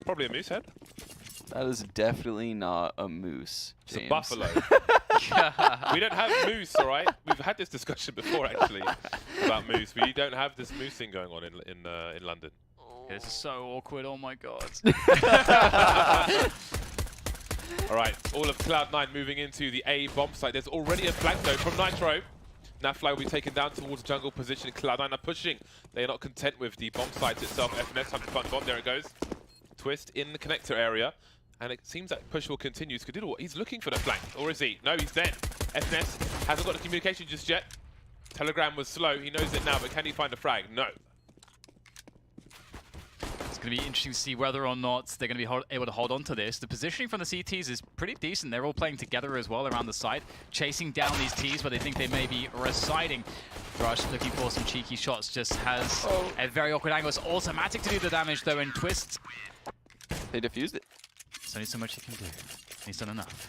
Probably a moose head. That is definitely not a moose, It's a James. buffalo. We don't have moose, all right? We've had this discussion before, actually, about moose. We don't have this moose thing going on in London. This is so awkward. Oh my god. All right, all of Cloud9 moving into the A bomb site. There's already a flank though from Nitro. That flag will be taken down towards jungle position. Cloud9 are pushing. They are not content with the bomb site itself. FNS time to find the bomb. There it goes. Twist in the connector area. And it seems that push will continue. Skadiddle, he's looking for the flank. Or is he? No, he's dead. FNS hasn't got the communication just yet. Telegram was slow. He knows it now, but can he find a frag? No. It's going to be interesting to see whether or not they're going to be able to hold on to this. The positioning from the CTs is pretty decent. They're all playing together as well around the site, chasing down these Ts where they think they may be residing. Rush looking for some cheeky shots, just has a very awkward angle. It's automatic to do the damage though, and Twist. They defused it. There's only so much he can do. He's done enough.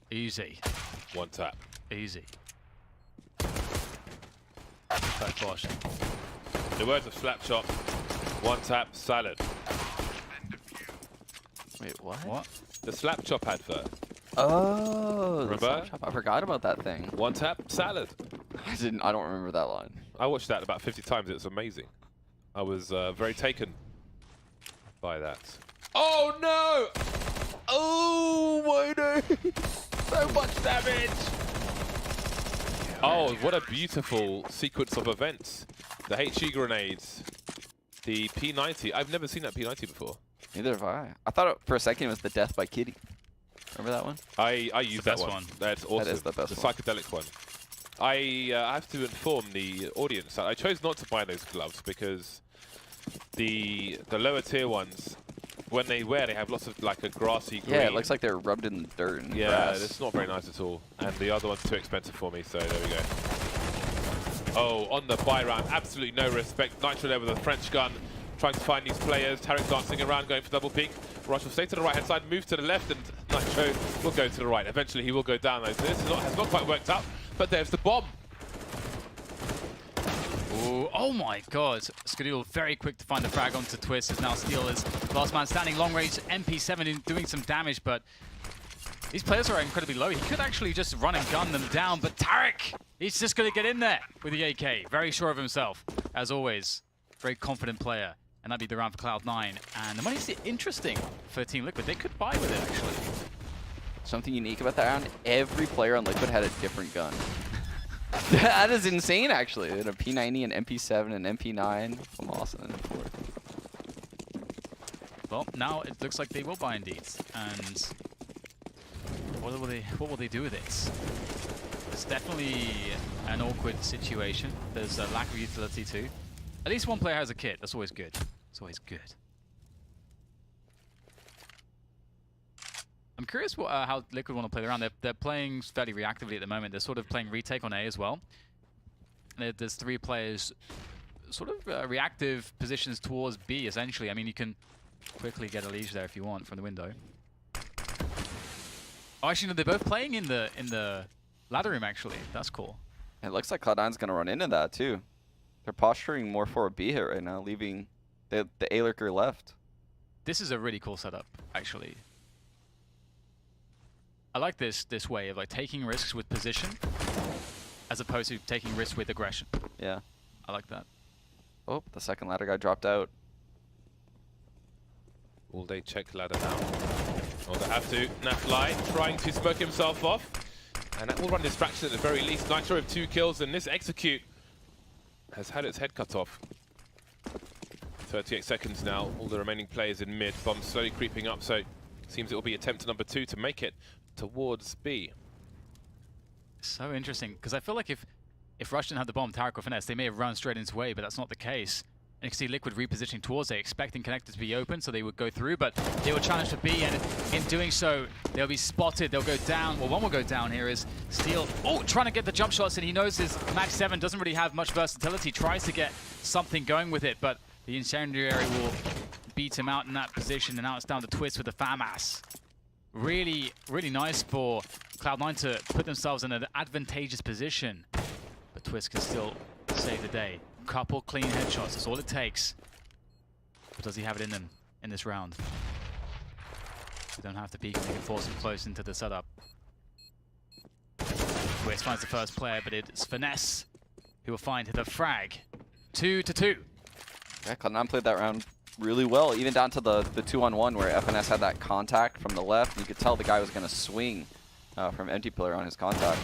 Easy. One tap. Easy. Back Bosch. The words of Slapshot. One tap, salad. Wait, what? What? The Slapchop advert. Oh, Remember? I forgot about that thing. One tap, salad. I don't remember that line. I watched that about 50 times. It's amazing. I was very taken by that. Oh no! Oh my days! So much damage! Oh, what a beautiful sequence of events. The HE grenades, the P90. I've never seen that P90 before. Neither have I. I thought for a second it was the Death by Kitty. Remember that one? I used that one. That's awesome. That is the best the one. psychedelic one. I have to inform the audience that I chose not to buy those gloves because the lower tier ones, when they wear, they have lots of like a grassy green. Yeah, it looks like they're rubbed in the dirt and yeah, grass. it's not very nice at all. And the other one's too expensive for me, so there we go. Oh, on the buy round, absolutely no respect. Nitro there with a French gun, trying to find these players. Tarek dancing around, going for double peek. Rush will stay to the right hand side, move to the left, and Nitro will go to the right. Eventually he will go down though. So this has not quite worked out, but there's the bomb. Ooh, oh my god. Skadiddle very quick to find the frag onto Twist, as now Steel is last man standing. Long range MP7 doing some damage, but these players are incredibly low. He could actually just run and gun them down, but Tarek, he's just going to get in there with the AK. Very sure of himself, as always. Very confident player. And that'd be the round for Cloud9. And the money's interesting for Team Liquid. They could buy with it, actually. Something unique about that round, every player on Liquid had a different gun. That is insane, actually. They had a P90, an MP7, an MP9 from Austin and forth. Well, now it looks like they will buy indeed. And what will they do with it? It's definitely an awkward situation. There's a lack of utility too. At least one player has a kit. That's always good. It's always good. I'm curious how Liquid want to play around. They're playing fairly reactively at the moment. They're sort of playing retake on A as well. There's three players, sort of reactive positions towards B essentially. I mean, you can quickly get a liege there if you want from the window. Oh, actually, no, they're both playing in the ladder room. Actually, that's cool. It looks like Cloud9's gonna run into that too. They're posturing more for a B hit right now, leaving the A lurker left. This is a really cool setup, actually. I like this way of like taking risks with position, as opposed to taking risks with aggression. Yeah. I like that. Oh, the second ladder guy dropped out. Will they check ladder now? Oh, they have to. Nafly trying to smoke himself off. And that will run distraction at the very least. Nitro with 2 kills, and this execute has had its head cut off. 38 seconds now. All the remaining players in mid. Bomb slowly creeping up, so seems it will be attempt number 2 to make it towards B. So interesting, because I feel like if Rush didn't have the bomb, Tarek or Finesse, they may have run straight into A, but that's not the case. And you can see Liquid repositioning towards A, expecting connectors to be open, so they would go through, but they will challenge for B, and in doing so, they'll be spotted, they'll go down. Well, one will go down here is Steel. Oh, trying to get the jump shots, and he knows his Max 7 doesn't really have much versatility, tries to get something going with it, but the incendiary will beat him out in that position, and now it's down to Twist with the FAMAS. Really, really nice for Cloud9 to put themselves in an advantageous position, but Twist can still save the day. Couple clean headshots, that's all it takes. But does he have it in him in this round? We don't have to peek and they can force him close into the setup. Wiz finds the first player, but it's Finesse who will find the frag. 2-2. Yeah, Cloud9 played that round really well, even down to the 2-on-1 where FNS had that contact from the left. You could tell the guy was going to swing from empty pillar on his contact.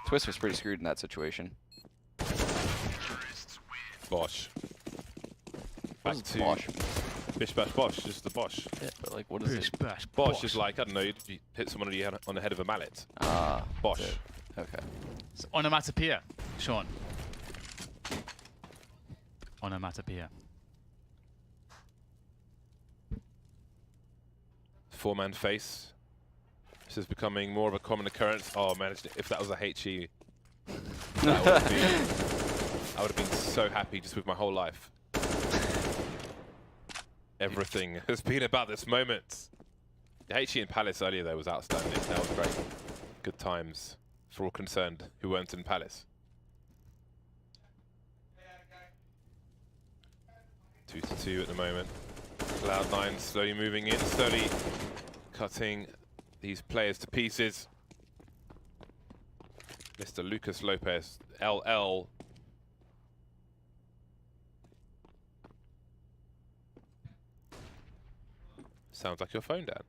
Twist was pretty screwed in that situation. Bosh. What is Bosh? Bish bash bosh, just the bosh. Yeah, but like, what is Bish, it? bash, Bosh is like, I don't know, you hit someone on the head of a mallet. Ah, Bosh. okay. It's onomatopoeia, Sean. Onomatopoeia. Four-man face. This is becoming more of a common occurrence. Oh man, if that was a HE, I would have been so happy just with my whole life. Everything has been about this moment. The HE in Palace earlier though was outstanding. That was great. Good times for all concerned who weren't in Palace. 2-2 at the moment. Cloud9 slowly moving in, slowly cutting these players to pieces. Mr. Lucas Lopez, LL. Sounds like your phone, Dad.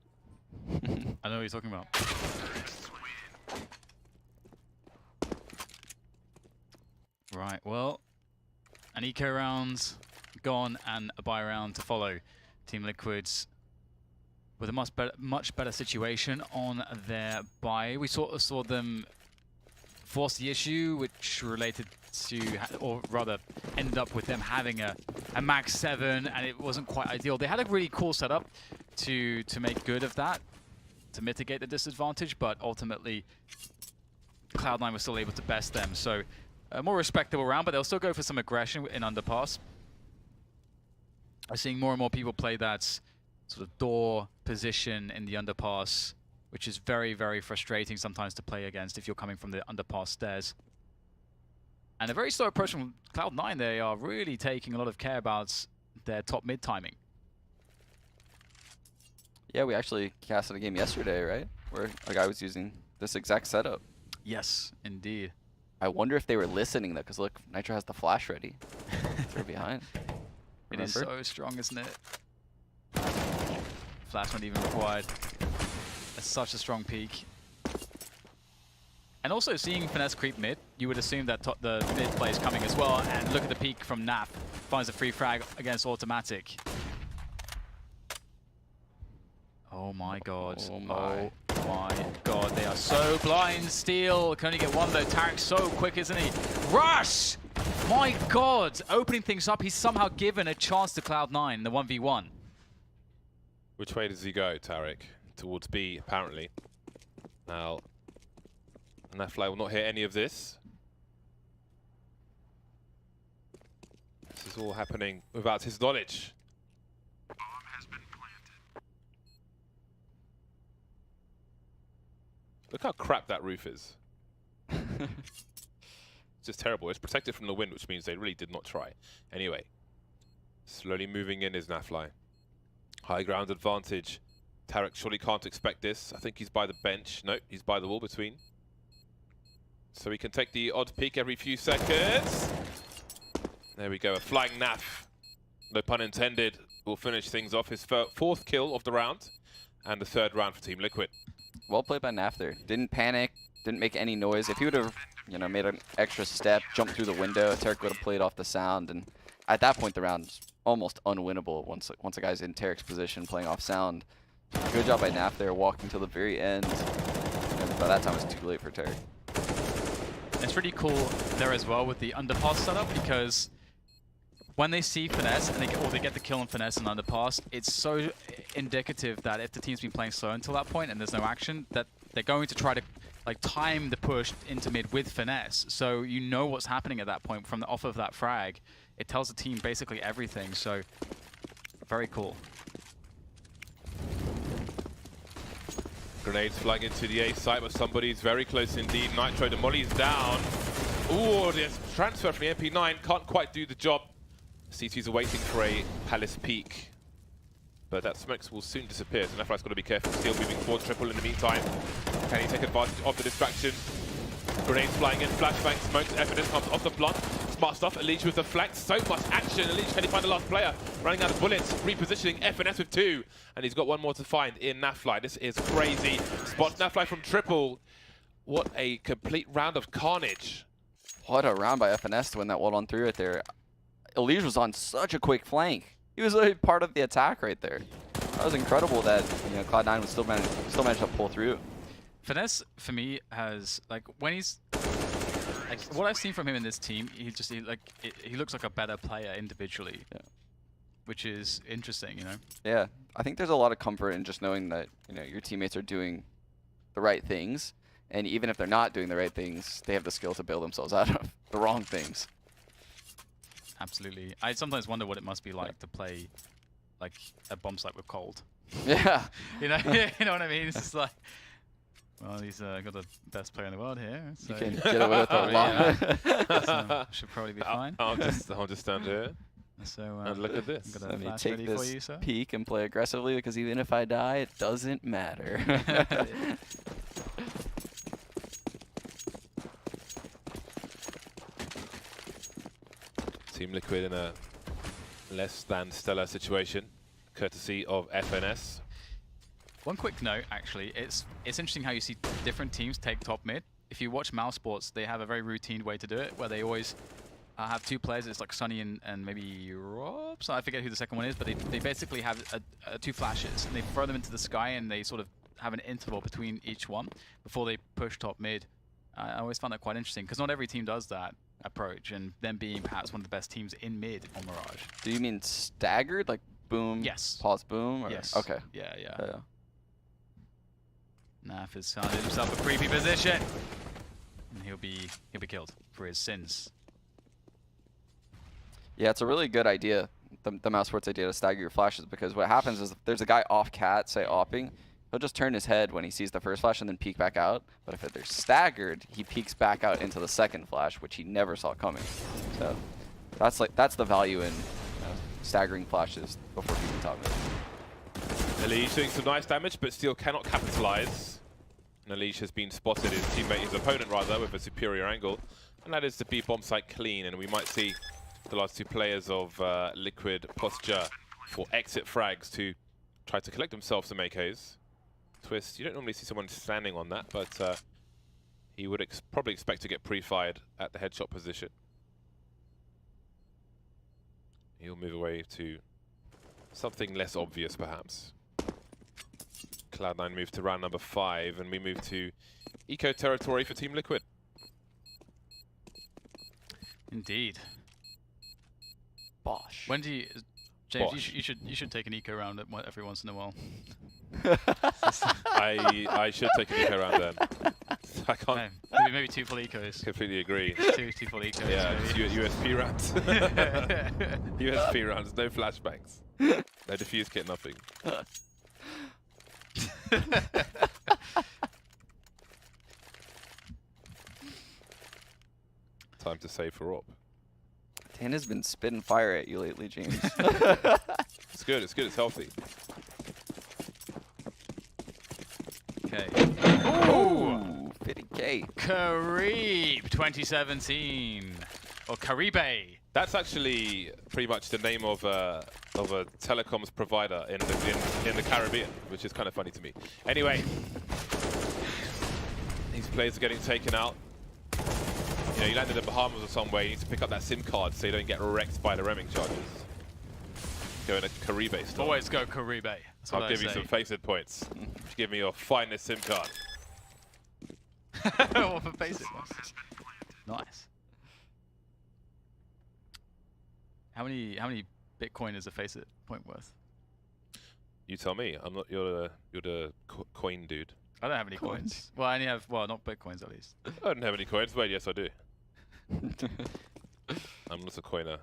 I know what you're talking about. Right, well, an eco round gone and a buy round to follow. Team Liquid's with a much better situation on their buy. We sort of saw them force the issue, which related to, or rather ended up with them having a max 7, and it wasn't quite ideal. They had a really cool setup to make good of that, to mitigate the disadvantage, but ultimately Cloud9 was still able to best them. So a more respectable round, but they'll still go for some aggression in underpass. I'm seeing more and more people play that sort of door position in the underpass, which is very, very frustrating sometimes to play against if you're coming from the underpass stairs. And a very slow approach from Cloud9. They are really taking a lot of care about their top mid timing. Yeah, we actually casted a game yesterday, right? Where a guy was using this exact setup. Yes, indeed. I wonder if they were listening though, because look, Nitro has the flash ready. They're behind. It is Remember? so strong, isn't it? Flash not even required. That's such a strong peak. And also seeing Finesse creep mid, you would assume that the mid play is coming as well. And look at the peak from Nap. Finds a free frag against Automatic. Oh my god. Oh my god. They are so blind. Steel can only get one though. Tarek's so quick, isn't he? Rush! My god. Opening things up. He's somehow given a chance to Cloud9 in the 1v1. Which way does he go, Tarek? Towards B, apparently. Now, Nafly will not hear any of this. This is all happening without his knowledge. Bomb has been planted. Look how crap that roof is. It's just terrible. It's protected from the wind, which means they really did not try. Anyway, slowly moving in is Nafly. High ground advantage. Tarek surely can't expect this. I think he's by the bench. Nope, he's by the wall between. So he can take the odd peek every few seconds. There we go, a flying Naf. No pun intended. Will finish things off. His fourth kill of the round. And the third round for Team Liquid. Well played by Naf there. Didn't panic, didn't make any noise. If he would have, made an extra step, jumped through the window, Tarek would have played off the sound, and at that point the round's almost unwinnable once a guy's in Tarek's position playing off sound. Good job by Naf there, walking till the very end. And by that time it was too late for Tarek. It's really cool there as well with the underpass setup, because when they see Finesse and they get the kill on Finesse and underpass, it's so indicative that if the team's been playing slow until that point and there's no action, that they're going to try to time the push into mid with Finesse. So you know what's happening at that point from off of that frag. It tells the team basically everything. So very cool. Grenades flying into the A site, but somebody's very close indeed. Nitro, the molly's down. Ooh, this transfer from the MP9 can't quite do the job. CTs are waiting for a Palace peak, but that smokes will soon disappear, so Nafly's got to be careful. Still moving towards triple in the meantime. Can he take advantage of the distraction? Grenades flying in, flashbang, smokes, evidence comes off the blunt. Smart stuff, Elise with the flank, so much action. Elise, can he find the last player? Running out of bullets, repositioning, FNS with 2. And he's got one more to find in Nafly. This is crazy. Spots Nafly from triple. What a complete round of carnage. What a round by FNS to win that 1-on-3 right there. Elige was on such a quick flank. He was like part of the attack right there. That was incredible that Cloud9 would still manage to pull through. Finesse for me has when he's what I've seen from him in this team, he looks like a better player individually, which is interesting, Yeah, I think there's a lot of comfort in just knowing that your teammates are doing the right things, and even if they're not doing the right things, they have the skill to bail themselves out of the wrong things. Absolutely. I sometimes wonder what it must be like to play like a bomb site with cold. Yeah. You know what I mean? It's just like, well, he's got the best player in the world here. So You can get away with a lot. so should probably be fine. I'll just stand here So and look at this. got a Let me flash take ready for this you, sir. peek and play aggressively, because even if I die, it doesn't matter. Team Liquid in a less than stellar situation, courtesy of FNS. One quick note, actually, it's interesting how you see different teams take top mid. If you watch Mouse Sports, they have a very routine way to do it, where they always have 2 players. It's like Sunny and maybe Rob. So I forget who the second one is, but they basically have 2 flashes, and they throw them into the sky, and they sort of have an interval between each one before they push top mid. I always found that quite interesting, because not every team does that approach, and them being perhaps one of the best teams in mid on Mirage. Do you mean staggered, like boom, Yes. pause, boom? Or? Yes. Okay. Yeah. Yeah. Naf has found himself a creepy position, and he'll be killed for his sins. Yeah, it's a really good idea, the Mouse Sports idea to stagger your flashes, because what happens is if there's a guy off cat, say opping, he'll just turn his head when he sees the first flash and then peek back out. But if they're staggered, he peeks back out into the second flash, which he never saw coming. So that's the value in staggering flashes before peeking top mid. Elise doing some nice damage, but still cannot capitalize. And Elise has been spotted, his opponent rather, with a superior angle. And that is to be bomb site clean, and we might see the last 2 players of Liquid posture for exit frags to try to collect themselves some AKs. Twist, you don't normally see someone standing on that, but he would probably expect to get pre-fired at the headshot position. He'll move away to something less obvious, perhaps. Cloud9 moves to round number 5, and we move to eco territory for Team Liquid. Indeed. Bosh. When do you, James? Bosh. You should take an eco round every once in a while. I should take an eco round then. I can't Maybe 2 full ecos. completely agree. 2 full ecos. Yeah, maybe. just USP rounds. USP rounds, no flashbangs. No defuse kit, nothing. Time to save for Op. Tana's been spitting fire at you lately, James. It's good, it's healthy. Okay. Ooh, 50K. Karib 2017. Or Caribe. That's actually pretty much the name of a telecoms provider in the Caribbean, which is kind of funny to me. Anyway, these players are getting taken out. You know, you land in the Bahamas or somewhere, you need to pick up that SIM card so you don't get wrecked by the remming charges. Go in a Caribe store. Always go Caribe. That's what I'll I give you say. some FACEIT points. Give me your finest SIM card. What for FACEIT? Nice. How many Bitcoin is a FACEIT point worth? You tell me. I'm not. You're the coin dude. I don't have any coins. Well, I only have not Bitcoins at least. I don't have any coins. Wait, yes I do. I'm not a coiner.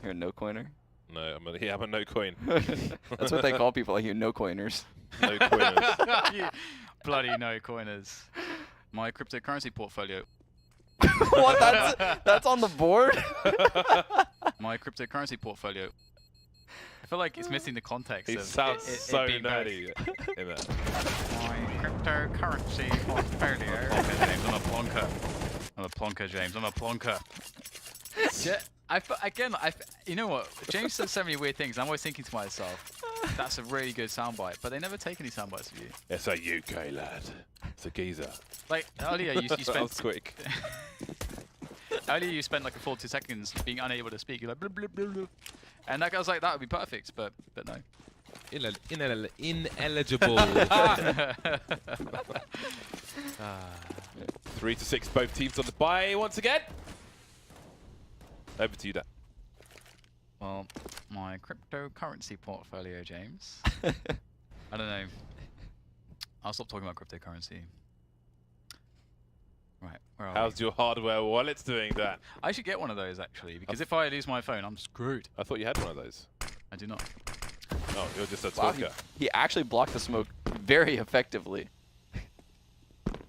You're a no-coiner? No, I'm a no coin. That's what they call people like you, no-coiners. No coiners. You bloody no coiners. My cryptocurrency portfolio. What? That's on the board? my cryptocurrency portfolio. I feel like it's missing the context. He of sounds it so being bad. nerdy in that. My cryptocurrency portfolio. Okay, James, I'm a plonker. I'm a plonker, James. I'm a plonker. You know what? James says so many weird things. I'm always thinking to myself, that's a really good soundbite. But they never take any soundbites of you. It's a UK lad. It's a geezer. Like earlier, you That spent was quick. earlier you spent like a full 2 seconds being unable to speak. You're like, blub, blub, blub, blub. And that I was like, that would be perfect, but no. Ineligible. 3-6, both teams on the bye once again. Over to you, Dan. Well, my cryptocurrency portfolio, James. I don't know. I'll stop talking about cryptocurrency. Right, where are How's your hardware wallet doing, Dan? I should get one of those actually, because if I lose my phone, I'm screwed. I thought you had one of those. I do not. Oh, you're just a Wow, talker. he actually blocked the smoke very effectively.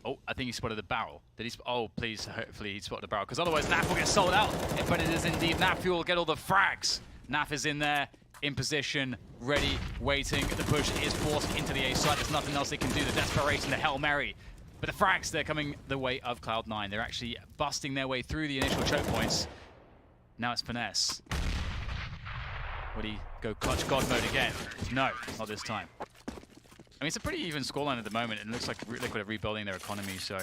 Oh, I think he spotted the barrel. Did he? Oh, please, hopefully he spotted the barrel, because otherwise Naf will get sold out. But it is indeed Naf who will get all the frags. Naf is in there, in position, ready, waiting. The push is forced into the A site. There's nothing else they can do. The desperation, the Hail Mary. But the frags, they're coming the way of Cloud9. They're actually busting their way through the initial choke points. Now it's Finesse. Would he go clutch God mode again? No, not this time. I mean, it's a pretty even scoreline at the moment. It looks like Liquid are rebuilding their economy, so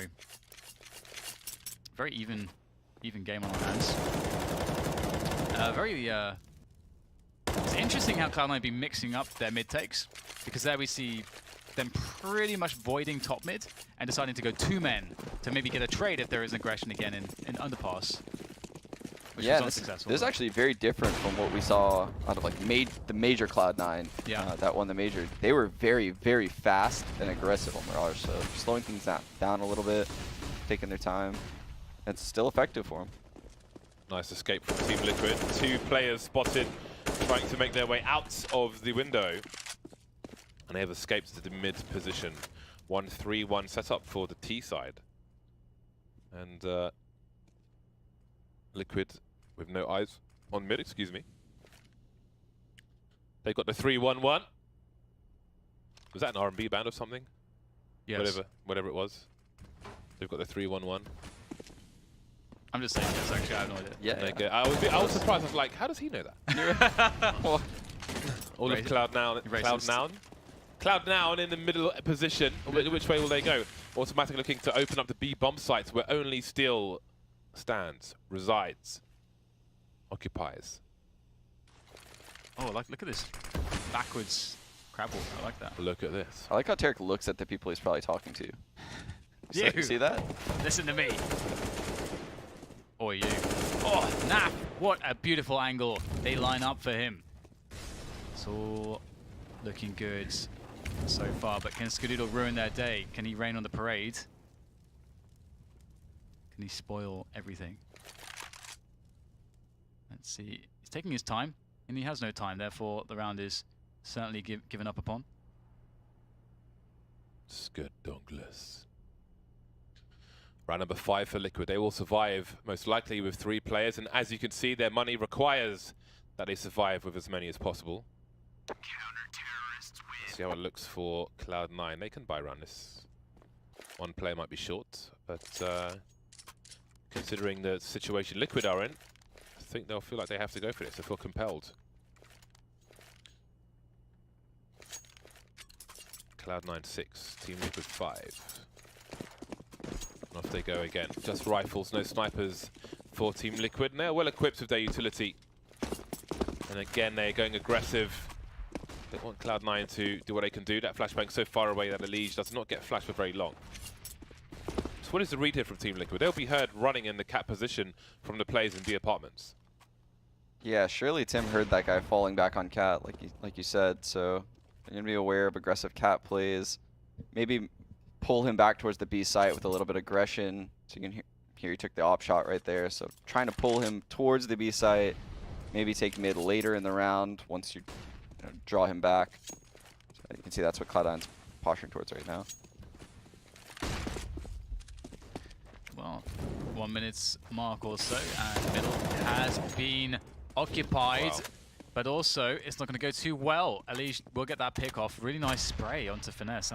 very even game on our hands. It's interesting how Cloud9 have been mixing up their mid takes, because there we see them pretty much voiding top mid and deciding to go 2 men to maybe get a trade if there is aggression again in underpass. Which Yeah, was this unsuccessful. is actually very different from what we saw out of like the major Cloud9 that won the major. They were very, very fast and aggressive on Mirage, so slowing things down a little bit, taking their time. It's still effective for them. Nice escape from Team Liquid. 2 players spotted trying to make their way out of the window. And they have escaped to the mid position. 1-3-1 setup for the T side. And Liquid with no eyes on mid, excuse me. They got the 3-1-1. Was that an R&B band or something? Yes. Whatever it was. They've got the 3-1-1. I'm just saying this, actually, I have no idea. Yeah. I was surprised. I was like, how does he know that? All of Cloud9 in the middle position. Which way will they go? Automatic looking to open up the B bomb sites where only Steel stands, resides, occupies. Oh, look at this backwards crab walk. I like that. Look at this. I like how Tarek looks at the people he's probably talking to. You See that? Listen to me. Or you. Oh, Naf! What a beautiful angle. They line up for him. It's all looking good so far, but can Skadoodle ruin their day? Can he rain on the parade? Can he spoil everything? Let's see. He's taking his time, and he has no time. Therefore, the round is certainly given up upon. Scud Douglas. Round number 5 for Liquid. They will survive, most likely with 3 players, and as you can see, their money requires that they survive with as many as possible. See how it looks for Cloud9. They can buy around this. 1 player might be short, but considering the situation Liquid are in, I think they'll feel like they have to go for this. They feel compelled. Cloud9 6, Team Liquid 5. And off they go again. Just rifles, no snipers for Team Liquid. And they're well equipped with their utility. And again, they're going aggressive. They want Cloud9 to do what they can do. That flashbang so far away that Elige does not get flashed for very long. So what is the read here from Team Liquid? They'll be heard running in the cat position from the players in B apartments. Yeah, surely Tim heard that guy falling back on cat, like you said. So they're gonna be aware of aggressive cat plays. Maybe pull him back towards the B site with a little bit of aggression. So you can hear he took the op shot right there. So trying to pull him towards the B site. Maybe take mid later in the round once you draw him back. So you can see that's what Cloud9's posturing towards right now. Well, 1 minute's mark or so, and middle has been occupied. Wow. But also, it's not going to go too well. At least we'll get that pick off. Really nice spray onto Finesse.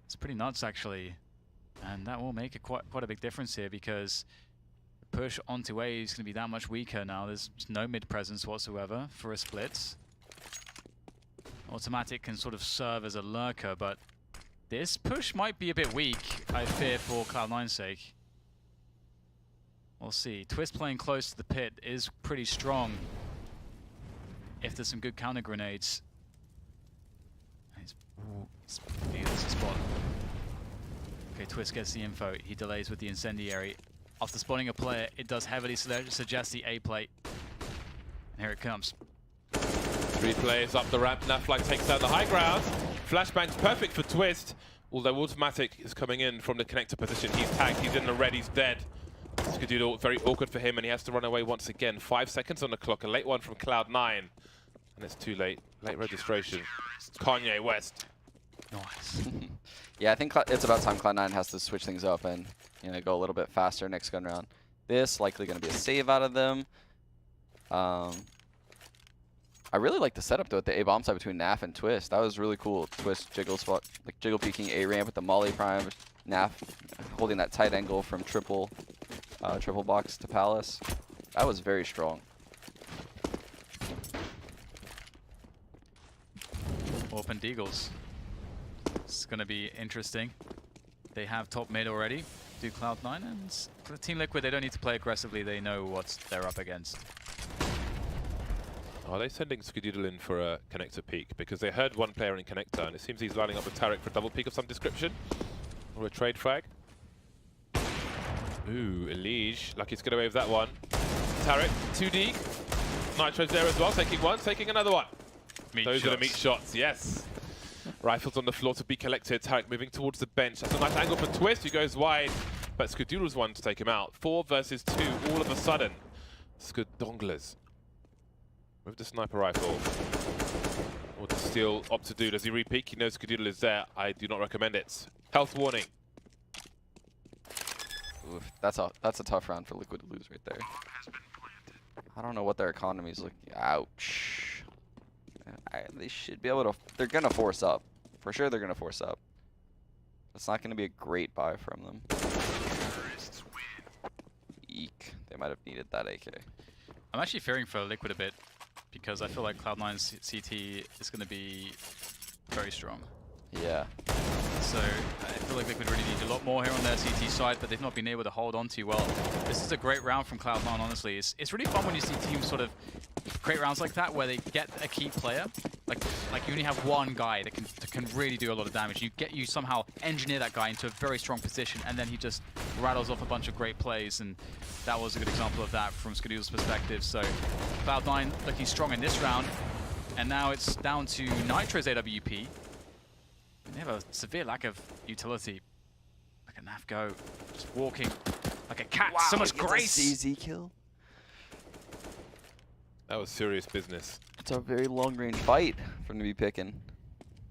It's pretty nuts, actually. And that will make quite a big difference here, because the push onto A is going to be that much weaker now. There's no mid presence whatsoever for a split. Automatic can sort of serve as a lurker, but this push might be a bit weak, I fear, for Cloud9's sake. We'll see. Twist playing close to the pit is pretty strong if there's some good counter grenades. It's a spot. Okay, Twist gets the info. He delays with the incendiary. After spotting a player, it does heavily suggest the A plate. And here it comes. 3 players up the ramp. Nafly takes out the high ground. Flashbang's perfect for Twist, although Automatic is coming in from the connector position. He's tagged, he's in the red, he's dead. Skadoodle, very awkward for him, and he has to run away once again. 5 seconds on the clock, a late one from Cloud9. And it's too late. Late registration. Kanye West. Nice. Yeah, I think it's about time Cloud9 has to switch things up and go a little bit faster next gun round. This likely going to be a save out of them. I really like the setup though at the A bomb side between Naf and Twist. That was really cool. Twist jiggle spot, like jiggle peeking A ramp with the Molly Prime. Naf holding that tight angle from triple box to Palace. That was very strong. Open Deagles. It's going to be interesting. They have top mid already. Do Cloud9, and for the Team Liquid, they don't need to play aggressively. They know what they're up against. Are they sending Skadoodle in for a connector peek? Because they heard one player in connector, and it seems he's lining up with Tarek for a double peek of some description. Or a trade frag. Ooh, Elige. Lucky to get away with that one. Tarek, 2D. Nitro's there as well, taking one, taking another one. Those are the meat shots, yes. Rifles on the floor to be collected. Tarek moving towards the bench. That's a nice angle for Twist, who goes wide. But Skadoodle's one to take him out. 4 versus 2, all of a sudden. Skadonglers. With the sniper rifle. What does Steel opt to do? Does he re-peek? He knows Skadoodle is there. I do not recommend it. Health warning. Oof, that's a tough round for Liquid to lose right there. I don't know what their economy's looking. Ouch. They should be able to. They're gonna force up. For sure, they're gonna force up. That's not gonna be a great buy from them. Eek. They might have needed that AK. I'm actually fearing for Liquid a bit, because I feel like Cloud9's CT is going to be very strong. Yeah. So I feel like Liquid really need a lot more here on their CT side, but they've not been able to hold on too well. This is a great round from Cloud9, honestly. It's really fun when you see teams sort of create rounds like that, where they get a key player. Like you only have one guy that can really do a lot of damage. You somehow engineer that guy into a very strong position, and then he just rattles off a bunch of great plays, and that was a good example of that from Skadoodle's perspective. So Cloud9 looking strong in this round, and now it's down to Nitro's AWP. They have a severe lack of utility. Look at Naf go, just walking like a cat. Wow, So much grace. CZ kill. That was serious business. It's a very long-range fight for them to be picking.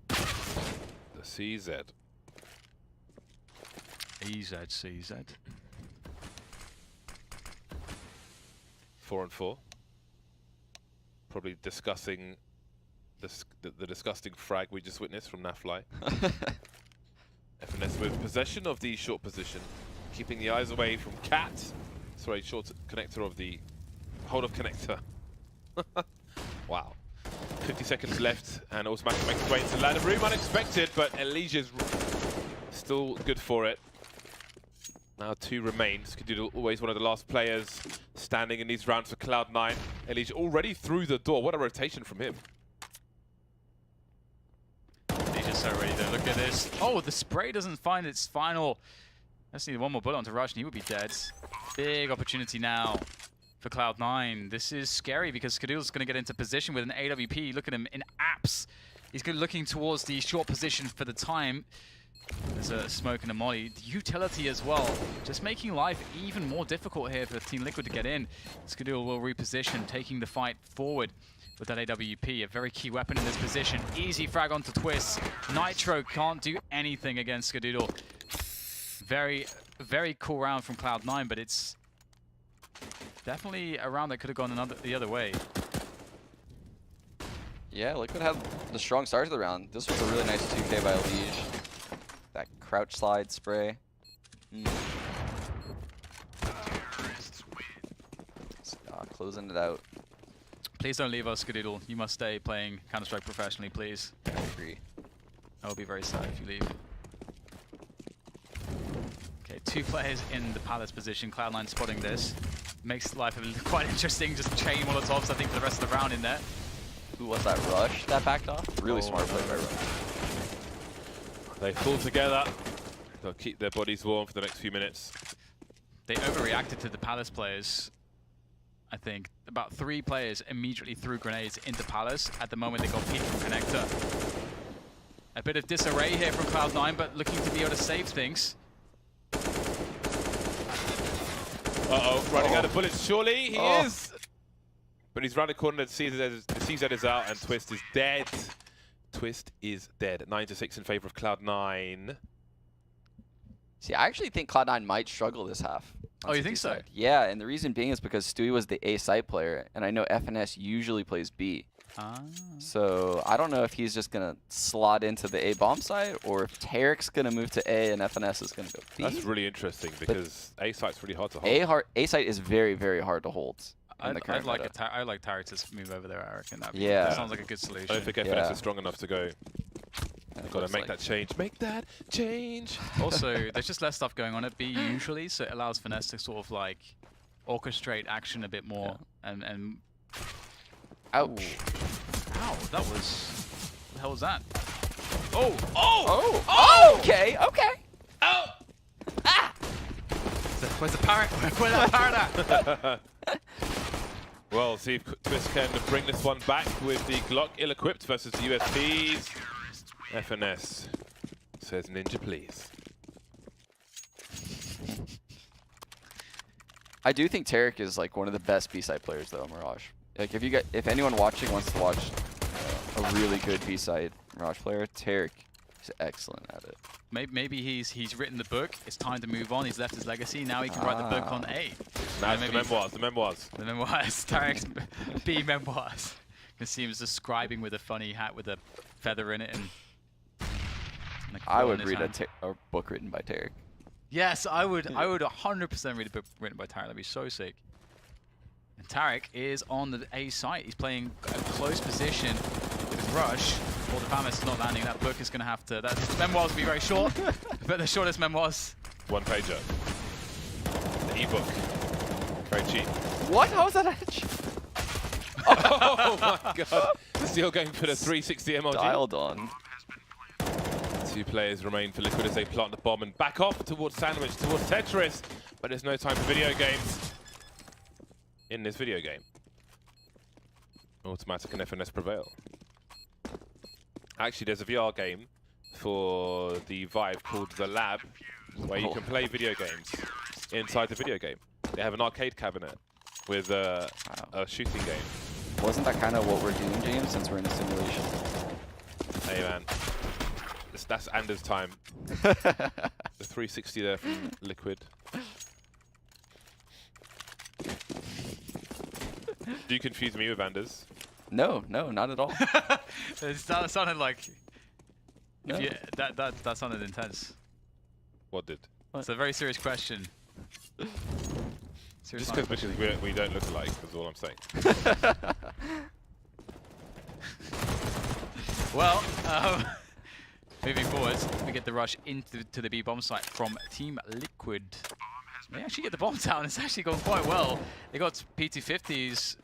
The CZ. CZ. 4 and 4. Probably discussing the disgusting frag we just witnessed from Nafly. FNS with possession of the short position, keeping the eyes away from Cat. Sorry, short connector of the hold of connector. Wow. 50 seconds left, and Automatic makes its way into the ladder room. Unexpected, but Elige's still good for it. Now 2 remain. Skadoodle always one of the last players standing in these rounds for Cloud9. Elige already through the door. What a rotation from him. Elige's so ready to look at this. Oh, the spray doesn't find its final. Let's need one more bullet onto Rush, and he would be dead. Big opportunity now for Cloud9. This is scary because Skadoodle's going to get into position with an AWP. Look at him in apps. He's looking towards the short position for the time. There's a smoke and a molly. The utility as well. Just making life even more difficult here for Team Liquid to get in. Skadoodle will reposition, taking the fight forward with that AWP. A very key weapon in this position. Easy frag onto Twist. Nitro can't do anything against Skadoodle. Very, very cool round from Cloud9, but it's Definitely a round that could have gone the other way. Yeah, Liquid had the strong start to the round. This was a really nice 2K by Liege. That crouch slide spray. Closing it out. Please don't leave us, Skadoodle. You must stay playing Counter-Strike professionally, please. I agree. I will be very sad if you leave. Okay, 2 players in the Palace position. Cloud9 spotting this. Makes life quite interesting. Just chain Molotovs, I think, for the rest of the round in there. Who was that Rush that backed off? Really smart play by Rush. They pull together. They'll keep their bodies warm for the next few minutes. They overreacted to the Palace players. I think about 3 players immediately threw grenades into Palace. At the moment, they got peeked from Connector. A bit of disarray here from Cloud9, but looking to be able to save things. Uh-oh, running out of bullets. Surely he is. But he's round the corner. The CZ is out, and Twist is dead. Twist is dead. 9-6 in favor of Cloud9. See, I actually think Cloud9 might struggle this half. Oh, you think so? Side. Yeah, and the reason being is because Stewie was the A site player, and I know FNS usually plays B. So I don't know if he's just going to slot into the A bomb side, or if Tarek's going to move to A and FNS is going to go B. That's really interesting, because A site's really hard to hold. A site is very, very hard to hold. I'd like Tarek to move over there, I reckon. Yeah. That sounds like a good solution. I don't think FNS is strong enough to go. You've got to make that change. Make that change! Also, there's just less stuff going on at B usually, so it allows Finesse to sort of like orchestrate action a bit more. And Ouch. Ow, that was... What the hell was that? Okay. Oh! Where's the parrot? Where's that parrot at? Well, see if Twist can bring this one back with the Glock ill-equipped versus the USPs. FNS says ninja, please. I do think Tarek is like one of the best B-side players though, Mirage. Like if anyone watching wants to watch a really good B-side Mirage player, Tarek is excellent at it. Maybe he's written the book. It's time to move on. He's left his legacy. Now he can write the book on A. Now it's the memoirs. The memoirs. The memoirs. Tarek's B memoirs. You can see him describing with a funny hat with a feather in it and I would read a book written by Tarek. Yes, I would 100% read a book written by Tarek. That'd be so sick. And Tarek is on the A site. He's playing a close position with Rush. Or the Famis is not landing. That book is going to have to... His memoirs will be very short, but the shortest memoirs. One pager. The ebook. Very cheap. What? How is that edge? Oh my god. Still going for the 360 MLG. Dialed on. 2 players remain for Liquid as they plant the bomb and back off towards Sandwich, towards Tetris. But there's no time for video games in this video game. Automatic and FNS prevail. Actually, there's a VR game for the Vive called The Lab, where you can play video games inside the video game. They have an arcade cabinet with a shooting game. Wasn't that kind of what we're doing, James, since we're in a simulation? Hey man, that's Anders' time. The 360 there from Liquid. Do you confuse me with Anders? No, not at all. It sounded like... No. That sounded intense. What did? It's a very serious question. Just because we don't look alike, is all I'm saying. Well, moving forward, we get the rush into the B bomb site from Team Liquid. They actually get the bomb down. It's actually gone quite well. They got P250s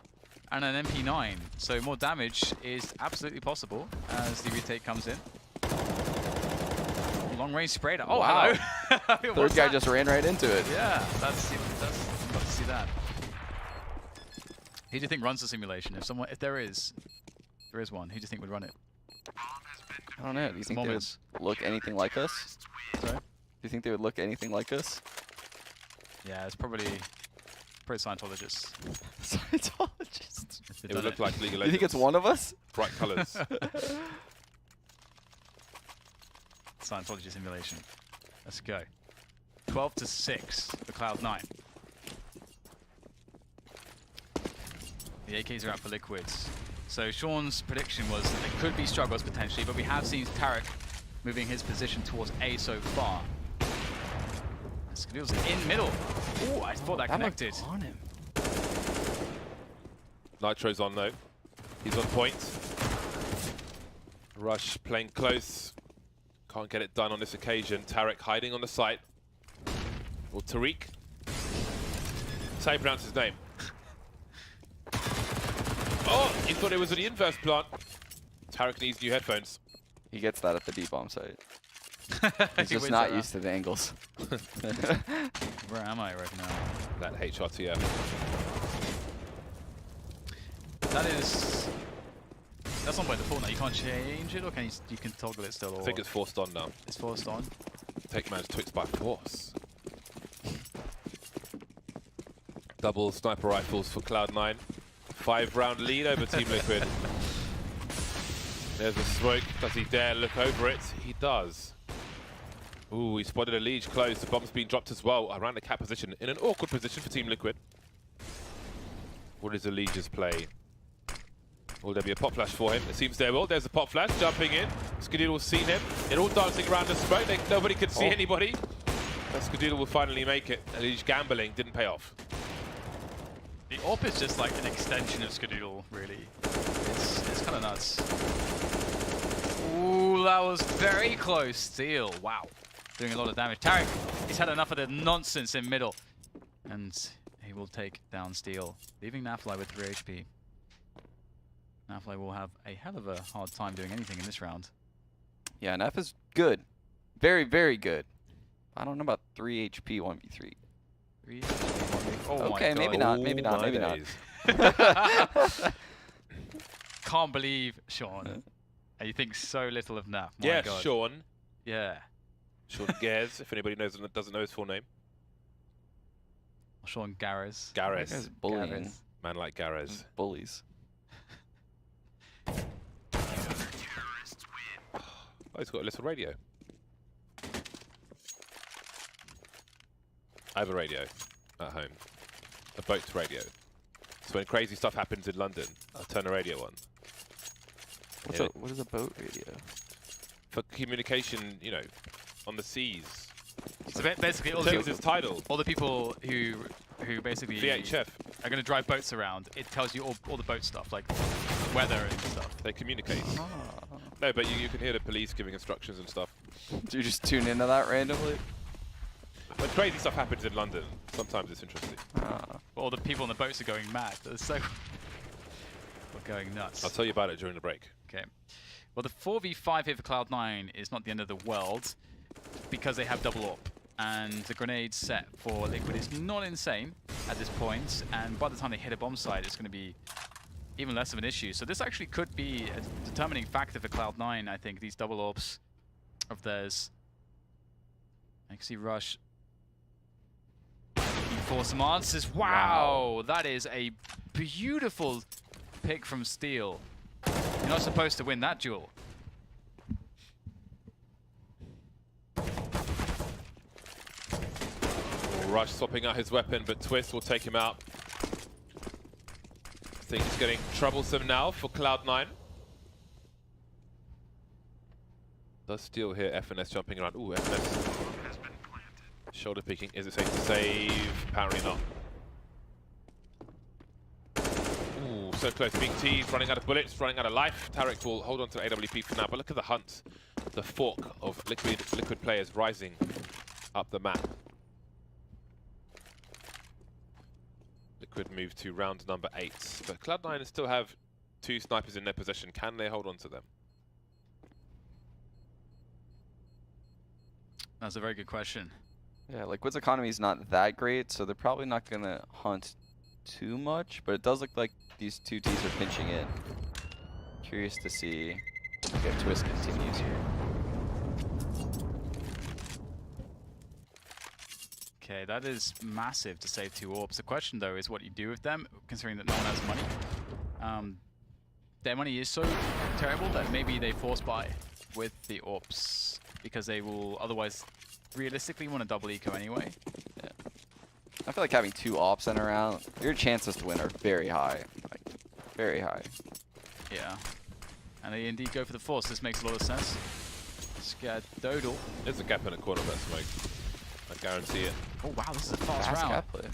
and an MP9, so more damage is absolutely possible as the retake comes in. Long range spray. Oh wow! Hello. Third guy just ran right into it. Yeah, that's love to see that. Who do you think runs the simulation? If there is one, who do you think would run it? I don't know. Do you think they would look anything like us? Sorry? Do you think they would look anything like us? Yeah, it's probably Scientologists. Scientologists. It would look like League of Legends. You think it's one of us? Bright colours. Scientology simulation. Let's go. 12-6 for Cloud9. The AKs are out for Liquids. So Sean's prediction was that there could be struggles potentially, but we have seen Tarek moving his position towards A so far. Skadoodle's in middle. Oh, I thought that connected. On him. Nitro's on though. He's on point. Rush playing close. Can't get it done on this occasion. Tarek hiding on the site. Or Tariq. That's how you pronounce his name. Oh, he thought it was the inverse plant. Tarek needs new headphones. He gets that at the D-bomb site. He's He just wins not that used to the angles. Where am I right now? That HRTF. That's on by default now. You can't change it, or can you can toggle it still? Or I think it's forced on now. it's forced on. Take man's Twix by force. Double sniper rifles for Cloud9. 5-round lead over Team Liquid. There's a smoke. Does he dare look over it? He does. Ooh, he spotted a Liege close. The bomb's been dropped as well around the cap position. In an awkward position for Team Liquid. What is the Liege's play? Will there be a pop flash for him? It seems there will. There's a pop flash jumping in. Skadoodle's seen him. They're all dancing around the smoke. Nobody can see anybody. But Skadoodle will finally make it. And Liege gambling didn't pay off. The AWP is just like an extension of Skadoodle, really. It's kind of nuts. Ooh, that was very close. Steal, wow. Doing a lot of damage. Tarek, he's had enough of the nonsense in middle. And he will take down Steel, leaving Nafly with 3 HP. Nafly will have a hell of a hard time doing anything in this round. Yeah, Naf is good. Very, very good. I don't know about 3 HP 1v3. 3 HP, oh okay, my God. maybe not, maybe not, maybe not. Can't believe, Sean. And you think so little of Naf. My Yeah, God. Sean. Yeah. Sean Gares, if anybody doesn't know his full name. Sean Garres. That Gares. guy's bullying. Man like Gares. Bullies. Oh, he's got a little radio. I have a radio at home. A boat radio. So when crazy stuff happens in London, I'll turn the radio on. What is a boat radio? For communication, you know, on the seas. So basically, all Thames is tidal. the people who basically VHF. are going to drive boats around, it tells you all the boat stuff, like weather and stuff. They communicate. No, but you can hear the police giving instructions and stuff. Do you just tune into that randomly? When crazy stuff happens in London, sometimes it's interesting. All the people on the boats are going mad. They're so we're going nuts. I'll tell you about it during the break. Okay. Well, the 4v5 here for Cloud9 is not the end of the world because they have double AWP. And the grenade set for Liquid is not insane at this point. And by the time they hit a bomb site, it's going to be even less of an issue. So this actually could be a determining factor for Cloud9, I think, these double AWPs of theirs. I can see Rush looking for some answers. Wow, that is a beautiful pick from Steel. You're not supposed to win that duel. Rush swapping out his weapon, but Twist will take him out. I think it's getting troublesome now for Cloud9. Does Steel hear FNS jumping around? Ooh, FNS. Shoulder peeking. Is it safe to save? Apparently not. Ooh, so close. Big T's running out of bullets, running out of life. Tarek will hold on to AWP for now, but look at the hunt. The fork of Liquid players rising up the map. Liquid move to round number 8, but Cloud9 still have 2 snipers in their possession. Can they hold on to them? That's a very good question. Yeah, Liquid's economy is not that great, so they're probably not going to hunt too much, but it does look like these 2 Ts are pinching in. Curious to see if Twist continues here. Okay, that is massive to save 2 AWPs. The question, though, is what you do with them, considering that no one has money. Their money is so terrible that maybe they force buy with the AWPs, because they will otherwise realistically want a double eco anyway. Yeah. I feel like having 2 ops in a round, your chances to win are very high. Like, Very high. Yeah. And they indeed go for the force. This makes a lot of sense. Scared Dodal. There's a gap in the corner of that smoke. I guarantee it. Oh wow, this is a fast round. Gap play.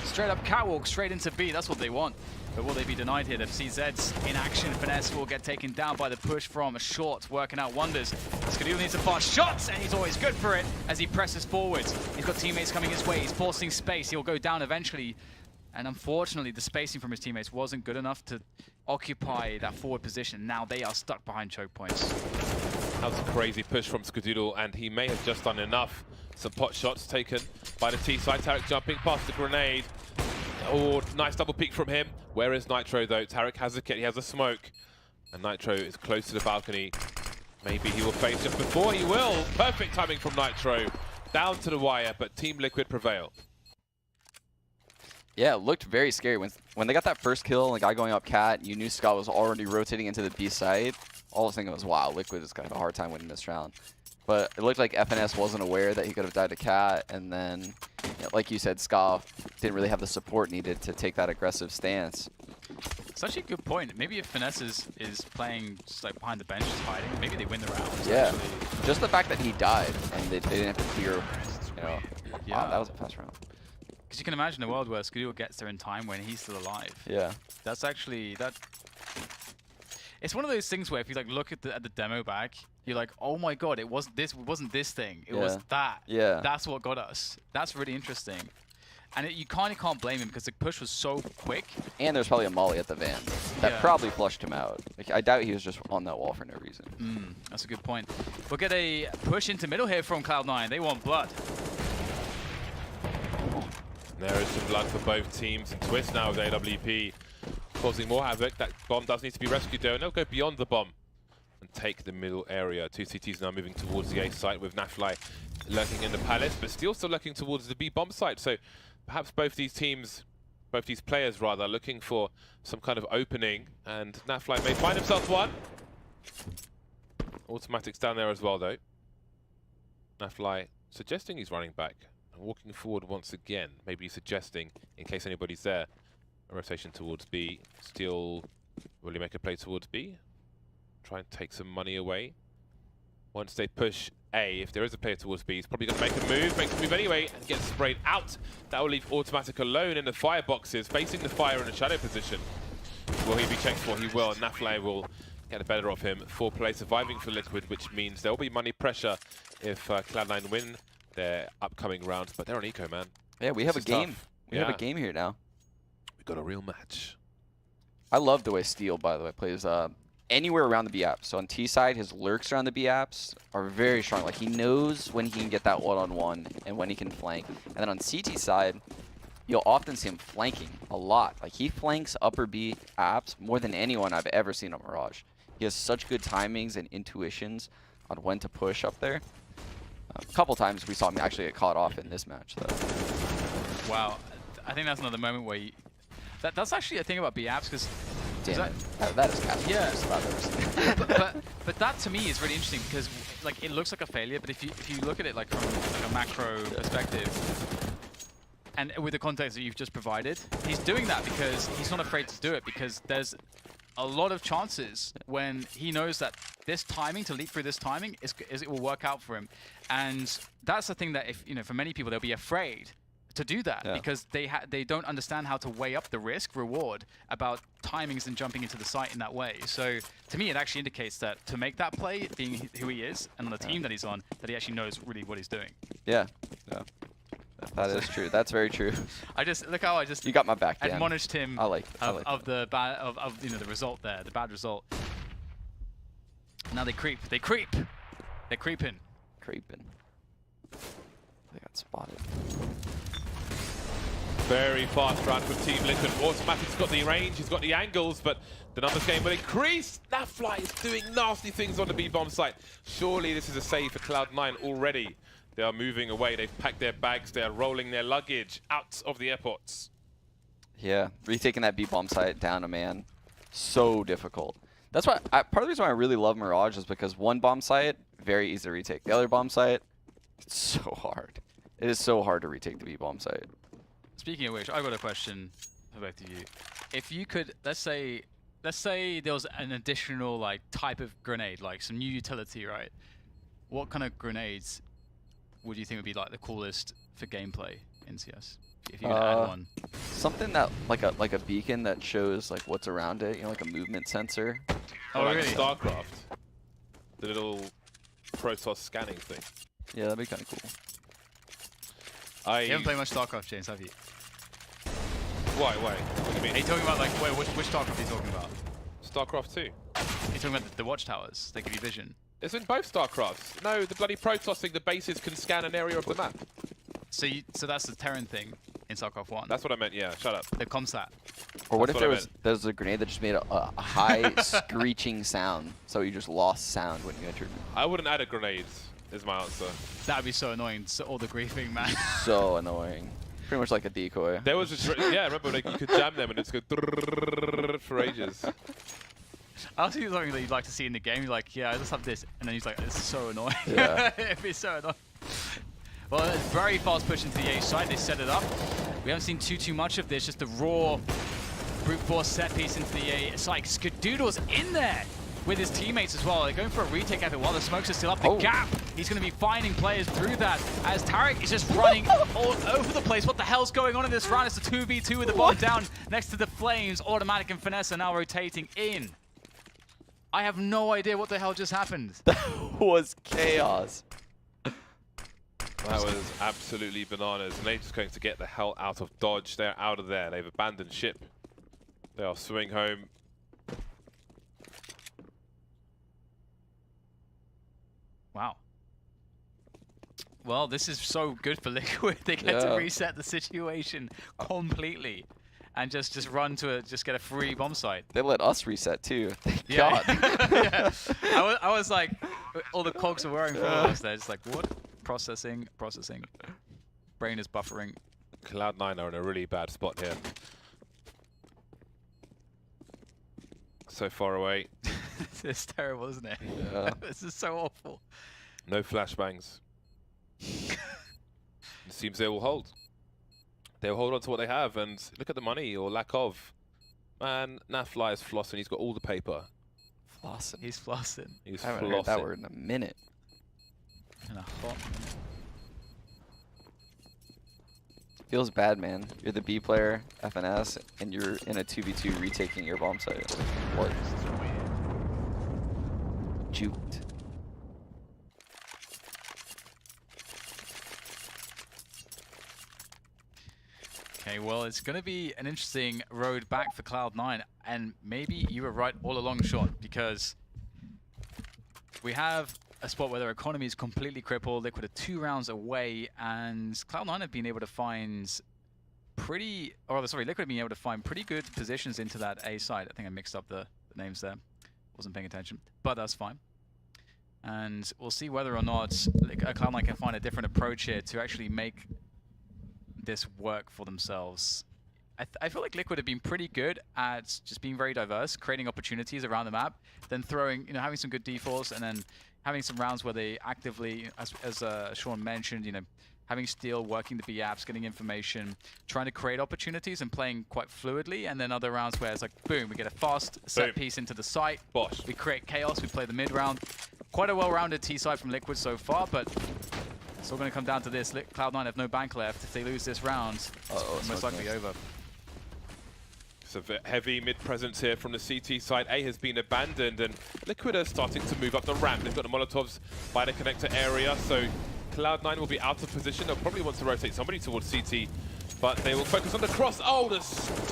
Straight up catwalk, straight into B. That's what they want. But will they be denied here? The CZ's in action. Finesse will get taken down by the push from a short, working out wonders. Skadil needs a fast shot, and he's always good for it as he presses forward. He's got teammates coming his way. He's forcing space. He'll go down eventually. And unfortunately, the spacing from his teammates wasn't good enough to occupy that forward position. Now they are stuck behind choke points. That was a crazy push from Skadoodle, and he may have just done enough. Some pot shots taken by the T-side. Tarek jumping past the grenade. Oh, nice double peek from him. Where is Nitro, though? Tarek has a kit, he has a smoke. And Nitro is close to the balcony. Maybe he will face just before he will. Perfect timing from Nitro. Down to the wire, but Team Liquid prevail. Yeah, it looked very scary. When they got that first kill and the guy going up cat, you knew Scott was already rotating into the B side. All I was thinking was, wow, Liquid is going to have a hard time winning this round. But it looked like FNS wasn't aware that he could have died to cat, and then, you know, like you said, Ska didn't really have the support needed to take that aggressive stance. It's actually a good point. Maybe if Finesse is playing just like behind the bench, just hiding, maybe they win the round. Yeah, just the fact that he died and they didn't have to clear, you know. Yeah. Wow, that was a fast round. Because you can imagine a world where Skadil gets there in time when he's still alive. Yeah. That's actually that. It's one of those things where if you like look at the demo back, you're like, oh my god, it wasn't this thing. It was that. Yeah. That's what got us. That's really interesting. And you kind of can't blame him because the push was so quick. And there's probably a molly at the van that probably flushed him out. Like, I doubt he was just on that wall for no reason. That's a good point. We'll get a push into middle here from Cloud9. They want blood. There is some blood for both teams, and Twist now with AWP causing more havoc. That bomb does need to be rescued though, and they'll go beyond the bomb and take the middle area. Two CTs now moving towards the A site with Nafly lurking in the palace, but still lurking towards the B bomb site. So perhaps both these players rather, looking for some kind of opening, and Nafly may find himself one. Automatics down there as well though. Nafly suggesting he's running back. Walking forward once again, maybe suggesting, in case anybody's there, a rotation towards B. Still, will he make a play towards B? Try and take some money away. Once they push A, if there is a player towards B, he's probably going to make a move. Makes a move anyway and gets sprayed out. That will leave Automatic alone in the fireboxes, facing the fire in a shadow position. Will he be checked for? He will, and Nafly will get the better of him. 4 play surviving for Liquid, which means there will be money pressure if Cloud9 win their upcoming rounds, but they're on eco, man. Yeah, we have a game. Tough. We have a game here now. We've got a real match. I love the way Steel, by the way, plays anywhere around the B apps. So on T side, his lurks around the B apps are very strong. Like, he knows when he can get that one-on-one and when he can flank. And then on CT side, you'll often see him flanking a lot. Like, he flanks upper B apps more than anyone I've ever seen on Mirage. He has such good timings and intuitions on when to push up there. A couple times we saw him actually get caught off in this match, though. Wow, I think that's another moment where that's actually a thing about B apps, because that is cap. Yeah, but that to me is really interesting because like it looks like a failure, but if you look at it like from like a macro perspective, and with the context that you've just provided, he's doing that because he's not afraid to do it, because there's a lot of chances when he knows that this timing, to leap through this timing, it will work out for him. And that's the thing that, if you know, for many people, they'll be afraid to do that because they don't understand how to weigh up the risk reward about timings and jumping into the site in that way. So to me, it actually indicates that to make that play, being who he is and on the team that he's on, that he actually knows really what he's doing. Yeah. That is true. That's very true. Look how I just you got my back, Dan. admonished him of the the result there, the bad result. Now they creep. They're creeping. Creeping. They got spotted. Very fast round from Team Liquid. Automatic's got the range, he's got the angles, but the numbers game will increase. Nafly is doing nasty things on the B bomb site. Surely this is a save for Cloud9 already. They are moving away. They've packed their bags. They are rolling their luggage out of the airports. Yeah, retaking that B bomb site down a man, so difficult. That's why part of the reason why I really love Mirage is because one bomb site, very easy to retake. The other bomb site, it's so hard. It is so hard to retake the B bomb site. Speaking of which, I've got a question for both of you. If you could, let's say there was an additional like type of grenade, like some new utility, right? What kind of grenades would you think would be like the coolest for gameplay in CS? If you could add one. Something that like a beacon that shows like what's around it, you know, like a movement sensor. Oh, like really? StarCraft. The little Protoss scanning thing. Yeah, that'd be kind of cool. You haven't played much StarCraft, James, have you? Why? What do you mean? Are you talking about like which StarCraft are you talking about? StarCraft 2. You're talking about the watchtowers. They give you vision. It's in both StarCrafts. No, the bloody Protoss thing, the bases can scan an area of the map. So that's the Terran thing in StarCraft 1. That's what I meant, yeah. Shut up. The comsat. Or what That's if there's a grenade that just made a high screeching sound, so you just lost sound when you entered? I wouldn't add a grenade, is my answer. That'd be so annoying. So all the griefing, man. So annoying. Pretty much like a decoy. There was yeah, I remember like, you could jam them and it's good for ages. I'll see something that you'd like to see in the game. You're like, yeah, I just have this, and then he's like, this is so annoying. Yeah. It'd be so annoying. Well, it's very fast push into the A side. They set it up. We haven't seen too much of this. Just the raw brute force set piece into the A. It's like Skadoodle's in there with his teammates as well. They're going for a retake effort while the smokes are still up. The gap. He's going to be finding players through that as Tarek is just running all over the place. What the hell's going on in this round? It's a 2v2 with the bomb down next to the flames. Automatic and Finesse are now rotating in. I have no idea what the hell just happened. That was chaos. That was absolutely bananas. And they're just going to get the hell out of Dodge. They're out of there. They've abandoned ship. They are swimming home. Wow. Well, this is so good for Liquid. They get to reset the situation completely and just run to just get a free bomb site. They let us reset too. Thank Yeah. God. Yeah. I was like, all the cogs are wearing for us. They're just like, what? Processing. Brain is buffering. Cloud9 are in a really bad spot here. So far away. It's terrible, isn't it? Yeah. This is so awful. No flashbangs. It seems they will hold. They'll hold on to what they have, and look at the money or lack of. Man, Nafly is flossing. He's got all the paper. Flossing. He's flossing. He's I haven't flossing. heard that word in a minute. In a hot minute. Feels bad, man. You're the B player, FNS, and you're in a 2v2 retaking your bomb site. What? Juked. Okay, well, it's going to be an interesting road back for Cloud9, and maybe you were right all along, Sean, because we have a spot where their economy is completely crippled. Liquid are 2 rounds away, and Cloud9 have been able to find Liquid have been able to find pretty good positions into that A side. I think I mixed up the names there. Wasn't paying attention, but that's fine. And we'll see whether or not Cloud9 can find a different approach here to actually make this work for themselves. I feel like Liquid have been pretty good at just being very diverse, creating opportunities around the map, then throwing, having some good defaults, and then having some rounds where they actively, as Sean mentioned, having Steel, working the B apps, getting information, trying to create opportunities and playing quite fluidly, and then other rounds where it's like, boom, we get a fast set piece into the site, Bosh. we create chaos, we play the mid round. Quite a well-rounded T side from Liquid so far, but it's all going to come down to this. Cloud9 have no bank left. If they lose this round, it's most likely over. It's a heavy mid-presence here from the CT side. A has been abandoned, and Liquid are starting to move up the ramp. They've got the Molotovs by the connector area, so Cloud9 will be out of position. They'll probably want to rotate somebody towards CT, but they will focus on the cross. Oh, the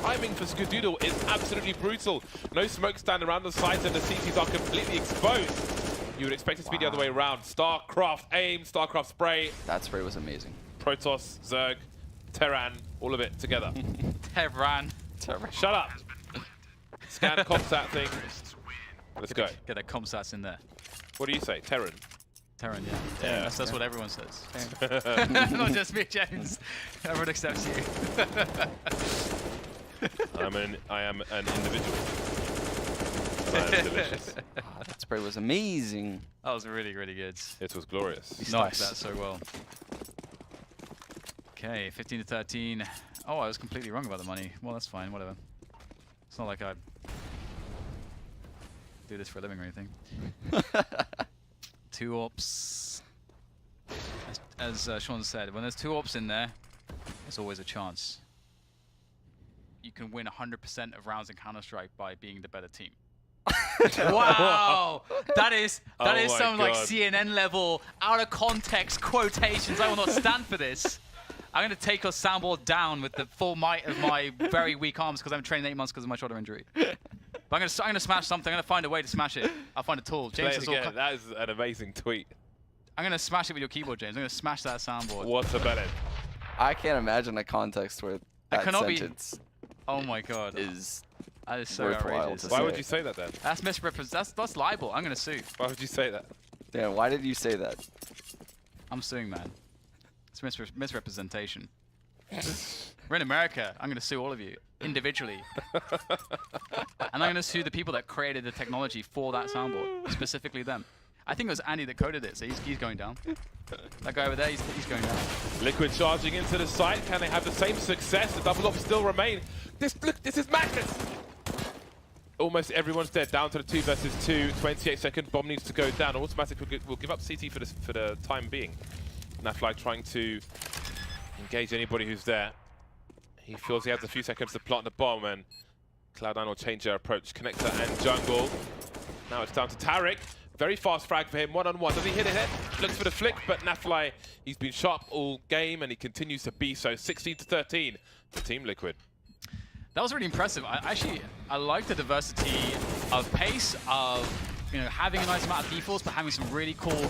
timing for Skadoodle is absolutely brutal. No smoke stand around the site, and the CTs are completely exposed. You would expect it to be the other way around. StarCraft aim, StarCraft spray. That spray was amazing. Protoss, Zerg, Terran, all of it together. Terran. Shut up. Scan comsat thing. Let's go. Get a comsats in there. What do you say? Terran? Terran, yeah. That's what everyone says. Not just me, James. Everyone accepts you. I am an individual. And I am delicious. Oh, that spray was amazing. That was really, really good. It was glorious. You sniped that so well. Okay, 15 to 13. Oh, I was completely wrong about the money. Well, that's fine, whatever. It's not like I do this for a living or anything. 2 AWPs. As Sean said, when there's 2 AWPs in there, there's always a chance. You can win 100% of rounds in Counter-Strike by being the better team. Wow, that is some like CNN level, out of context quotations. I will not stand for this. I'm going to take your soundboard down with the full might of my very weak arms because I'm training 8 months because of my shoulder injury. But I'm going to smash something. I'm going to find a way to smash it. I'll find a tool. James is all. That is an amazing tweet. I'm going to smash it with your keyboard, James. I'm going to smash that soundboard. What's about it? I can't imagine a context where that sentence oh my god. is that is so worthwhile outrageous. to Why say. would you say that then? That's misrepresentation. That's libel. I'm going to sue. Why would you say that? Damn, why did you say that? I'm suing, man. It's misrepresentation. We're in America. I'm going to sue all of you individually. And I'm going to sue the people that created the technology for that soundboard, specifically them. I think it was Andy that coded it, so he's going down. That guy over there, he's going down. Liquid charging into the site. Can they have the same success? The double off still remain. Look, this is madness. Almost everyone's dead. Down to the 2 versus 2. 28-second bomb needs to go down. Automatic will give up CT for the time being. Nafly trying to engage anybody who's there. He feels he has a few seconds to plant the bomb, and Cloud9 will change their approach. Connector and jungle. Now it's down to Tariq. Very fast frag for him, 1-on-1. Does he hit it? Looks for the flick, but Nafly, he's been sharp all game, and he continues to be so. 16-13 for Team Liquid. That was really impressive. I like the diversity of pace, of having a nice amount of defaults, but having some really cool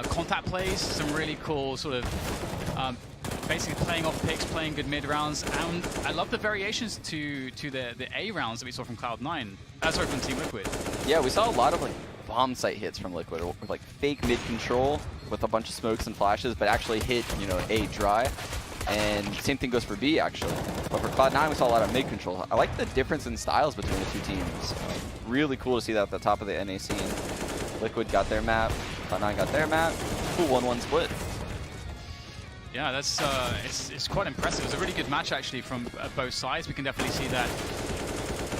contact plays, some really cool sort of basically playing off picks, playing good mid rounds, and I love the variations to the A rounds that we saw from Cloud9. Sorry, from Team Liquid. Yeah, we saw a lot of like bomb site hits from Liquid, or like fake mid control with a bunch of smokes and flashes, but actually hit A dry. And same thing goes for B actually. But for Cloud9, we saw a lot of mid control. I like the difference in styles between the two teams. Really cool to see that at the top of the NA scene. Liquid got their map, Cloud9 got their map. Cool 1-1 split. Yeah, that's it's quite impressive. It was a really good match actually from both sides. We can definitely see that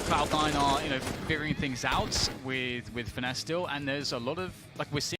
Cloud9 are figuring things out with finesse still, and there's a lot of we're seeing